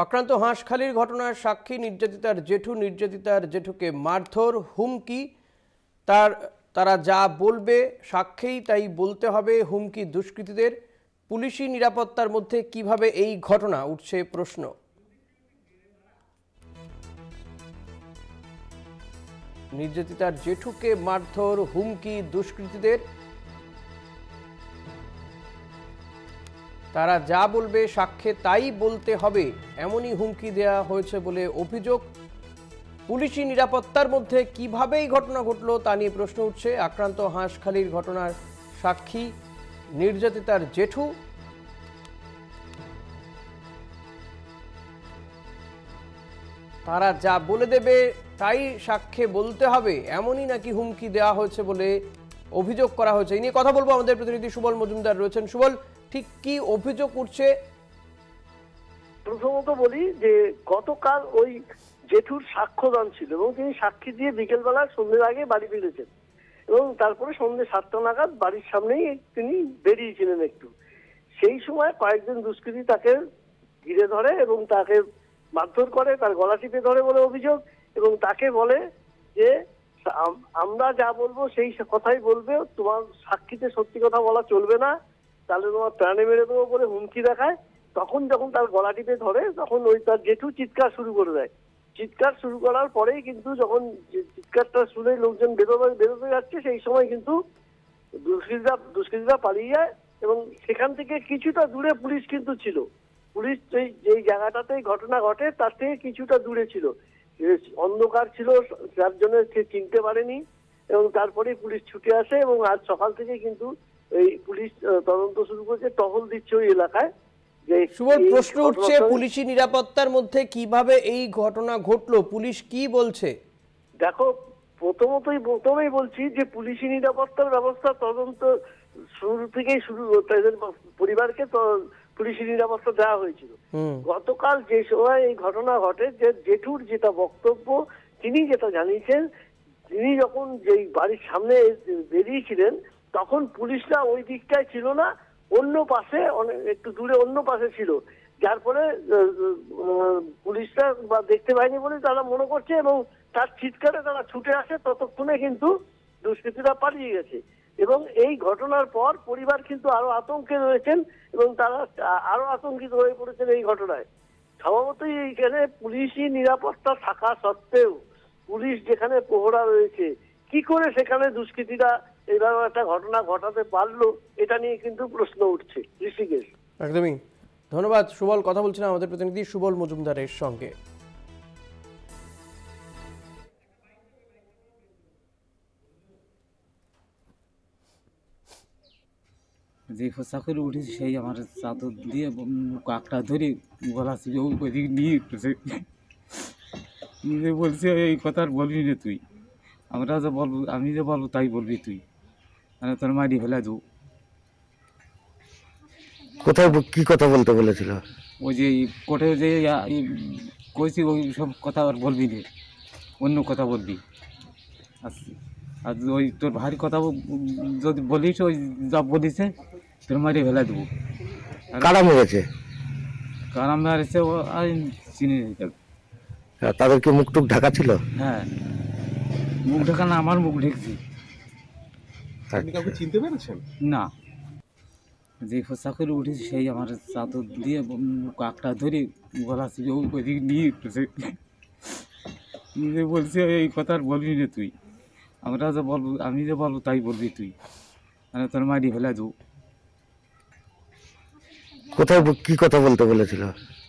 আক্রান্ত হাঁসখালির ঘটনার সাক্ষী নির্যাতিতার জেঠুকে মারধর, হুমকি। তারা যা বলবে সাক্ষীই তাই বলতে হবে, হুমকি দুষ্কৃতীদের। পুলিশি নিরাপত্তার মধ্যে কিভাবে এই ঘটনা, উঠছে প্রশ্ন। নির্যাতিতার জেঠুকে মারধর, হুমকি দুষ্কৃতীদের। তারা যা বলবে সাক্ষ্যে তাই বলতে হবে, এমনই হুমকি দেয়া হয়েছে বলে অভিযোগ। পুলিশি নিরাপত্তার মধ্যে কিভাবে এই ঘটনা ঘটলো তা নিয়ে প্রশ্ন উঠছে। আক্রান্ত হাঁসখালির ঘটনার সাক্ষী নির্যাতিতার জেঠু। তারা যা বলে দেবে তাই সাক্ষ্যে বলতে হবে, এমনই নাকি হুমকি দেওয়া হয়েছে বলে অভিযোগ করা হয়েছে। এই নিয়ে কথা বলবো, আমাদের প্রতিনিধি সুবল মজুমদার রয়েছেন। সুবল, ঠিক কি অভিযোগ উঠছে? প্রথমত বলি যে গতকাল ওই জেঠুর সাক্ষ্যদান ছিল এবং তিনি সাক্ষী দিয়ে বিকেলবেলা সন্ধ্যের আগে বাড়ি ফিরেছেন এবং তারপরে সন্ধ্যে 7টা নাগাদ বাড়ির সামনেই তিনি বেরিয়েছিলেন একটু। সেই সময় কয়েকজন দুষ্কৃতী তাকে ঘিরে ধরে এবং তাকে মারধর করে, তার গলা টিপে ধরে বলে অভিযোগ, এবং তাকে বলে যে আমরা যা বলবো সেই কথাই বলবে, তোমার সাক্ষীতে সত্যি কথা বলা চলবে না, তাহলে তোমার প্রাণে মেরে দেবো বলে হুমকি দেখায়। তখন যখন তার গলা টিপে ধরে তখন ওই তার জেঠু চিৎকার শুরু করে দেয়। চিৎকার শুরু করার পরেই কিন্তু যখন চিৎকারটা শুনে লোকজন বেরোতে যাচ্ছে, সেই সময় কিন্তু দুষ্কৃতীরা পালিয়ে যায় এবং সেখান থেকে কিছুটা দূরে পুলিশ কিন্তু ছিল। পুলিশ যেই জায়গাটাতেই ঘটনা ঘটে তার থেকে কিছুটা দূরে ছিল, অন্ধকার ছিল, যার জন্য সে চিনতে পারেনি এবং তারপরে পুলিশ ছুটে আসে এবং আজ সকাল থেকে কিন্তু এই পুলিশ তদন্ত শুরু করেছে, টহল দিচ্ছে ওই এলাকায়। সুবল, প্রশ্ন উঠছে পুলিশি নিরাপত্তার মধ্যে কিভাবে এই ঘটনা ঘটলো, পুলিশ কি বলছে? দেখো, প্রথমেই বলছি যে পুলিশি নিরাপত্তার ব্যবস্থা তদন্ত শুরু থেকেই শুরু, তাদের পরিবারকে পুলিশি নিরাপত্তা দেওয়া হয়েছিল। গতকাল যে সময় এই ঘটনা ঘটে, যে জেঠুর যেটা বক্তব্য, তিনি যেটা জানিয়েছেন, তিনি যখন যেই বাড়ির সামনে বেরিয়েছিলেন তখন পুলিশরা ওই দিকটায় ছিল না, অন্য পাশে একটু দূরে অন্য পাশে ছিল, যার ফলে পুলিশরা দেখতে পায়নি বলে তারা মনে করছে এবং তার চিৎকারে তারা ছুটে আসে। ততক্ষণে কিন্তু দুষ্কৃতীরা পালিয়ে গেছে এবং এই ঘটনার পর পরিবার কিন্তু আরো আতঙ্কে রয়েছেন এবং তারা আরো আতঙ্কিত হয়ে পড়েছেন এই ঘটনায়। স্বভাবতই এইখানে পুলিশি নিরাপত্তা থাকা সত্ত্বেও পুলিশ যেখানে প্রহরা রয়েছে, কি করে সেখানে দুষ্কৃতীরা এইভাবে একটা ঘটনা ঘটাতে পারলো, এটা নিয়ে কিন্তু প্রশ্ন উঠছে। ঋষিকেশ, একদমই ধন্যবাদ সুবল। কথা বলছিলাম আমাদের প্রতিনিধি সুবল মজুমদারের সঙ্গে। যে ফোসা করে উঠেছি সেই আমার চাদর দিয়ে কাকটা ধরে গলা ছিল ওইদিকে নিয়ে বলছে এই কথা আর বলবি না তুই, আমরা যে বলবো, আমি যে বলবো তাই বলবি তুই, মানে তোর মারি ফেলে দু। কোথায় কি কথা বলতে বলেছিল? ওই যে কোর্টে যে কইছি ওই সব কথা আর বলবি না, অন্য কথা বলবি, আর ওই তোর ভারী কথা যদি বলিস ওই যা বলিছে তোর মারি ফেলে দেবো। কারা মেরেছে? কারা মেরেছে ও আমি চিনি না। তাদেরকে মুখ টুক ঢাকা ছিল? হ্যাঁ, মুখ ঢাকা না, আমার মুখ ঢেকছি। আপনি কাউকে চিনতে পেরেছেন? না, যে ফোসা করে উঠেছি সেই আমার চাদর দিয়ে কাকটা ধরে গলা ছিল ওইদিকে নিয়ে বলছে এই কথা আর বলবি না তুই, আমরা যে বলবো, আমি যে বলবো তাই বলবি তুই, মানে তোর মারি ফেলে দু। কোথায় কি কথা বলতে বলেছিল?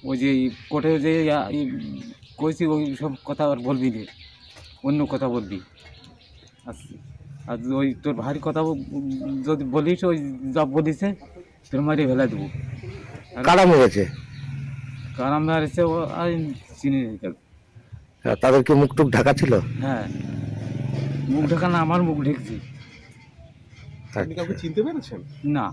ওই যে কোর্টে যে কইছি ওই সব কথা আর বলবি না, অন্য কথা বলবি, আর ওই তোর ভারী কথা যদি বলিস ওই যা বলিছে তোর মারি ফেলে দেবো। কারা মেরেছে? কারা মেরেছে ও আমি চিনি না। তাদেরকে মুখ টুক ঢাকা ছিল? হ্যাঁ, মুখ ঢাকা না, আমার মুখ ঢেকছি। আপনি কাউকে চিনতে পেরেছেন? না।